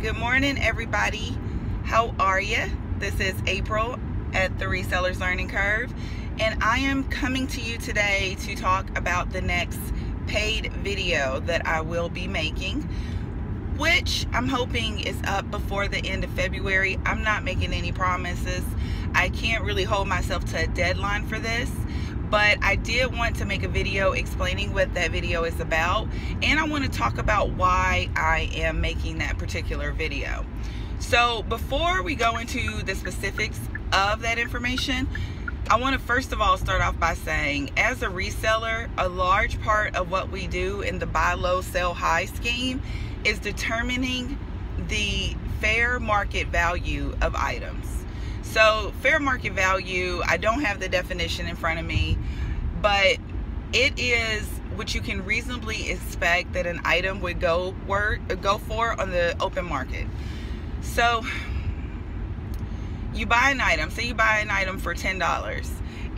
Good morning, everybody. How are you? This is April at the Resellers Learning Curve, and I am coming to you today to talk about the next paid video that I will be making, which I'm hoping is up before the end of February. I'm not making any promises. I can't really hold myself to a deadline for this, but I did want to make a video explaining what that video is about, and I want to talk about why I am making that particular video. So before we go into the specifics of that information, I want to first of all start off by saying, as a reseller, a large part of what we do in the buy low, sell high scheme is determining the fair market value of items. So fair market value, I don't have the definition in front of me, but it is what you can reasonably expect that an item would go for on the open market. So you buy an item, say you buy an item for $10,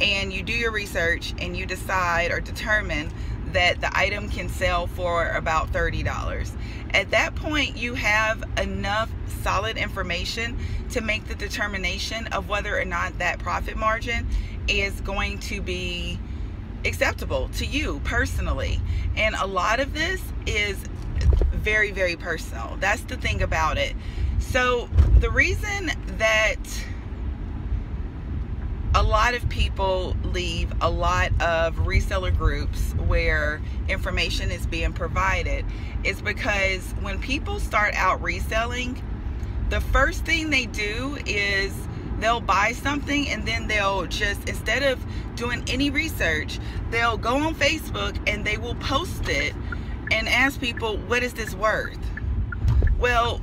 and you do your research and you decide or determine that the item can sell for about $30. At that point, you have enough solid information to make the determination of whether or not that profit margin is going to be acceptable to you personally. And a lot of this is very, very personal. That's the thing about it. So the reason that a lot of people leave a lot of reseller groups where information is being provided is because when people start out reselling, the first thing they do is they'll buy something, and then they'll just, instead of doing any research, they'll go on Facebook and they will post it and ask people, what is this worth? Well,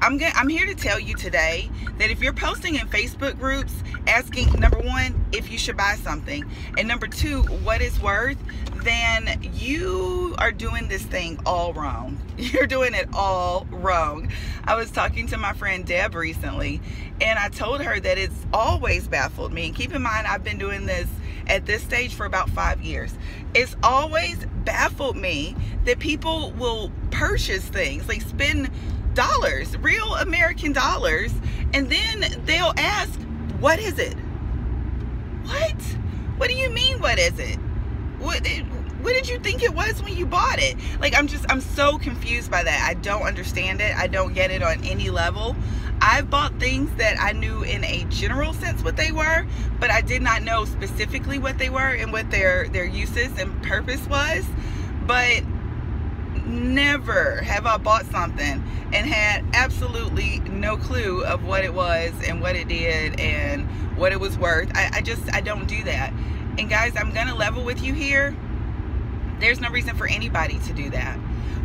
I'm here to tell you today that if you're posting in Facebook groups asking, number one, if you should buy something, and number two, what it's worth, then you are doing this thing all wrong. You're doing it all wrong. I was talking to my friend Deb recently, and I told her that it's always baffled me. And keep in mind, I've been doing this at this stage for about 5 years. It's always baffled me that people will purchase things, like spend dollars, real American dollars, and then they'll ask, what is it? What do you mean, what is it? What did you think it was when you bought it? Like, I'm so confused by that. I don't understand it. I don't get it on any level. I've bought things that I knew in a general sense what they were, but I did not know specifically what they were and what their uses and purpose was. But never have I bought something and had absolutely no clue of what it was and what it did and what it was worth. I don't do that. And guys, I'm gonna level with you here. There's no reason for anybody to do that.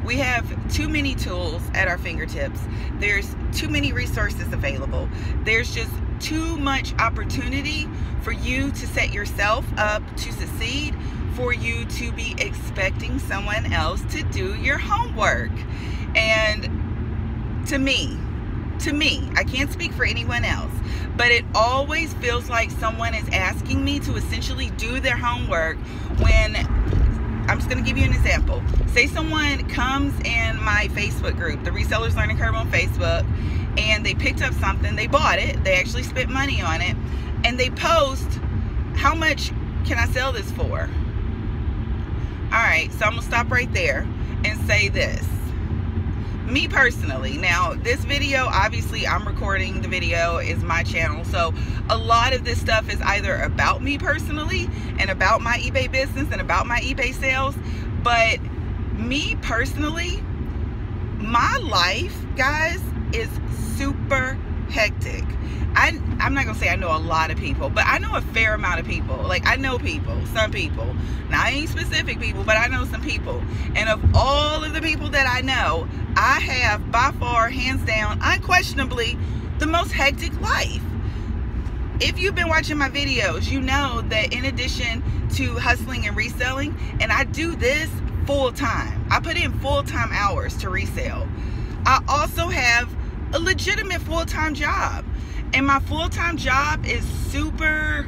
We have too many tools at our fingertips. There's too many resources available. There's just too much opportunity for you to set yourself up to succeed, for you to be expecting someone else to do your homework. And to me, I can't speak for anyone else, but it always feels like someone is asking me to essentially do their homework when, I'm just going to give you an example. Say someone comes in my Facebook group, the Resellers Learning Curve on Facebook, and they picked up something, they bought it, they actually spent money on it, and they post, how much can I sell this for? Alright, so I'm going to stop right there and say this. Me personally, now this video, obviously I'm recording the video, is my channel, so a lot of this stuff is either about me personally and about my eBay business and about my eBay sales, but me personally, my life, guys, is super hectic. I'm not gonna say I know a lot of people, but I know a fair amount of people. Like, I know people, some people. Now, I ain't specific people, but I know some people. And of all of the people that I know, I have by far, hands down, unquestionably, the most hectic life. If you've been watching my videos, you know that in addition to hustling and reselling, and I do this full time, I put in full-time hours to resell, I also have a legitimate full-time job. And my full-time job is super,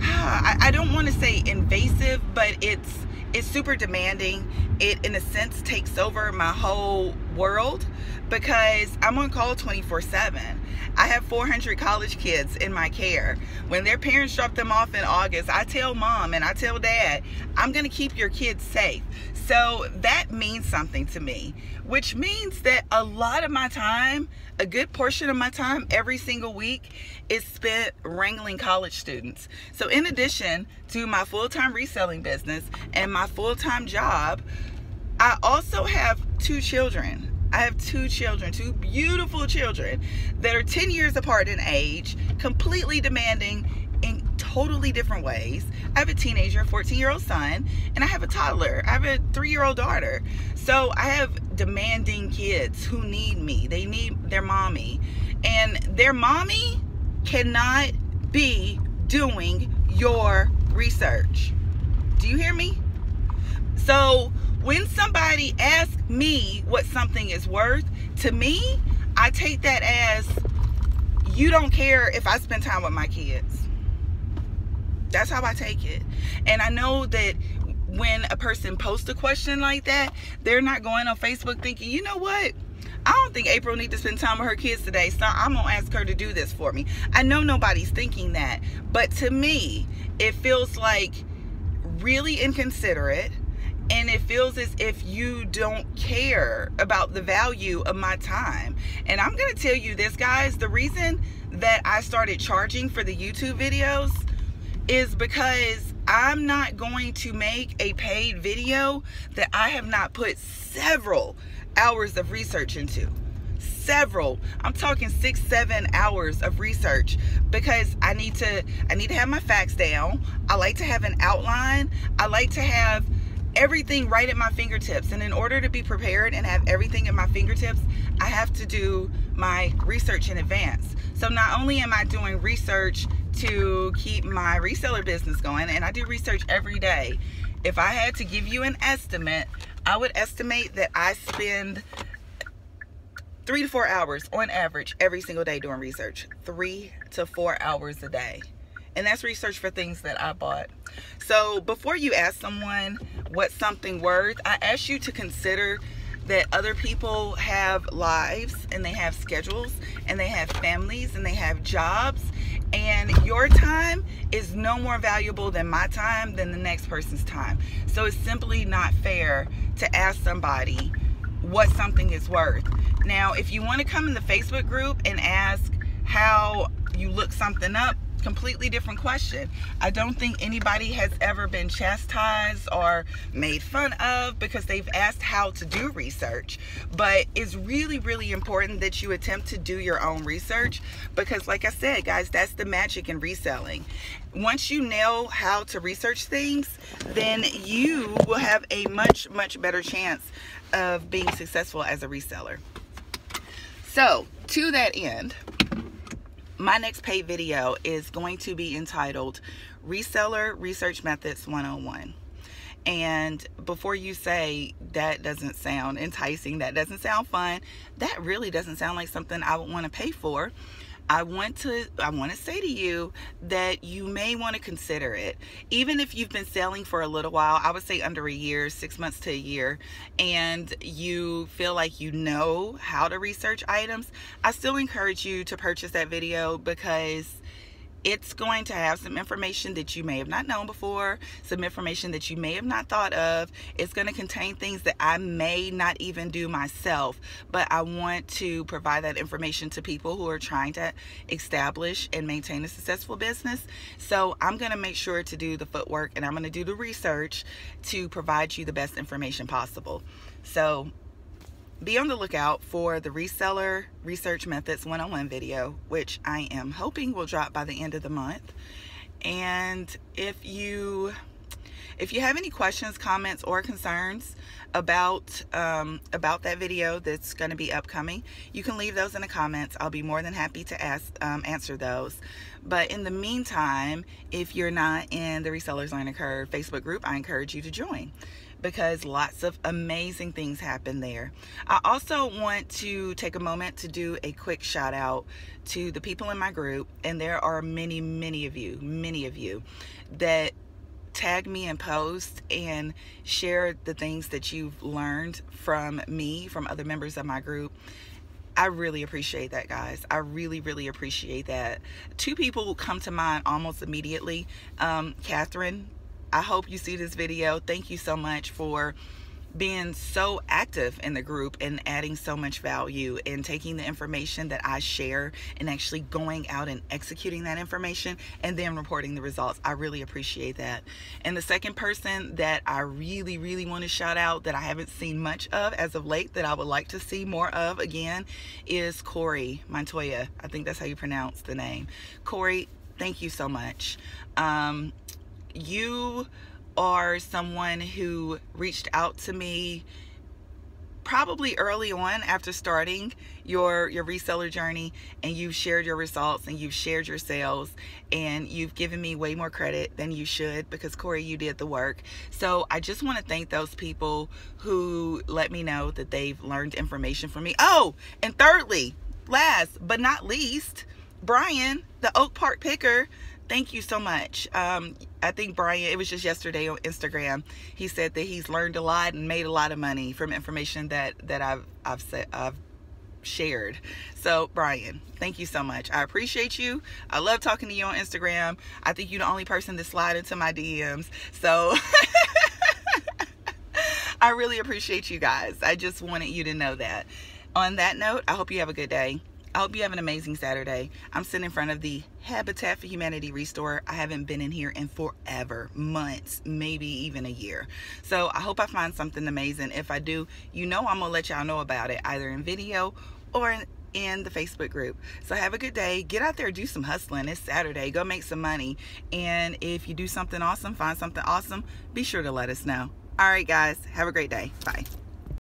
I don't want to say invasive, but it's super demanding. it in a sense takes over my whole world, because I'm on call 24/7. I have 400 college kids in my care. When their parents drop them off in August, I tell mom and I tell dad, I'm going to keep your kids safe. So that means something to me, which means that a lot of my time, a good portion of my time every single week, is spent wrangling college students. So in addition to my full-time reselling business and my full-time job, I also have 2 children. I have 2 children, 2 beautiful children that are 10 years apart in age, completely demanding in totally different ways. I have a teenager, 14-year-old son, and I have a toddler. I have a 3-year-old daughter. So I have demanding kids who need me. They need their mommy. And their mommy cannot be doing your research. Do you hear me? So when somebody asks me what something is worth, to me, I take that as, you don't care if I spend time with my kids. That's how I take it. And I know that when a person posts a question like that, they're not going on Facebook thinking, you know what? I don't think April needs to spend time with her kids today, so I'm going to ask her to do this for me. I know nobody's thinking that. But to me, it feels like really inconsiderate. And it feels as if you don't care about the value of my time. And I'm going to tell you this, guys, the reason that I started charging for the YouTube videos is because I'm not going to make a paid video that I have not put several hours of research into. Several. I'm talking 6-7 hours of research, because I need to have my facts down. I like to have an outline. I like to have everything right at my fingertips, and in order to be prepared and have everything at my fingertips, I have to do my research in advance. So not only am I doing research to keep my reseller business going, and I do research every day. If I had to give you an estimate, I would estimate that I spend 3 to 4 hours on average every single day doing research. 3 to 4 hours a day. And that's research for things that I bought. So before you ask someone what's something worth, I ask you to consider that other people have lives, and they have schedules, and they have families, and they have jobs, and your time is no more valuable than my time, than the next person's time. So it's simply not fair to ask somebody what something is worth. Now, if you want to come in the Facebook group and ask how you look something up, completely different question. I don't think anybody has ever been chastised or made fun of because they've asked how to do research. But it's really, really important that you attempt to do your own research, because like I said, guys, that's the magic in reselling. Once you know how to research things, then you will have a much, much better chance of being successful as a reseller. So to that end, my next paid video is going to be entitled Reseller Research Methods 101. And before you say that doesn't sound enticing, that doesn't sound fun, that really doesn't sound like something I would want to pay for, I want to say to you that you may want to consider it. Even if you've been selling for a little while, I would say under a year, 6 months to a year, and you feel like you know how to research items, I still encourage you to purchase that video, because it's going to have some information that you may have not known before, some information that you may have not thought of. It's going to contain things that I may not even do myself, but I want to provide that information to people who are trying to establish and maintain a successful business. So I'm going to make sure to do the footwork, and I'm going to do the research to provide you the best information possible. So be on the lookout for the Reseller Research Methods 101 video, which I am hoping will drop by the end of the month. And if you have any questions, comments, or concerns about that video that's going to be upcoming, you can leave those in the comments. I'll be more than happy to answer those. But in the meantime, if you're not in the Resellers Learning Curve Facebook group, I encourage you to join, because lots of amazing things happen there. I also want to take a moment to do a quick shout out to the people in my group, and there are many of you that tag me in posts and share the things that you've learned from me, from other members of my group. I really appreciate that, guys. I really appreciate that. 2 people come to mind almost immediately. Catherine, I hope you see this video. Thank you so much for being so active in the group and adding so much value and taking the information that I share and actually going out and executing that information and then reporting the results. I really appreciate that. And the second person that I really want to shout out that I haven't seen much of as of late, that I would like to see more of again, is Corey Montoya. I think that's how you pronounce the name. Corey, thank you so much. You are someone who reached out to me probably early on after starting your reseller journey, and you've shared your results and you've shared your sales, and you've given me way more credit than you should, because Corey, you did the work. So I just want to thank those people who let me know that they've learned information from me. Oh, and thirdly, last but not least, Brian, the Oak Park picker. Thank you so much. I think Brian, it was just yesterday on Instagram, he said that he's learned a lot and made a lot of money from information that I've shared. So Brian, thank you so much. I appreciate you. I love talking to you on Instagram. I think you're the only person that slide into my DMs. So I really appreciate you guys. I just wanted you to know that. On that note, I hope you have a good day. I hope you have an amazing Saturday. I'm sitting in front of the Habitat for Humanity Restore. I haven't been in here in forever, months, maybe even a year. So I hope I find something amazing. If I do, you know I'm gonna let y'all know about it, either in video or in the Facebook group. So have a good day. Get out there, do some hustling. It's Saturday. Go make some money. And if you do something awesome, find something awesome, be sure to let us know. All right, guys, have a great day. Bye.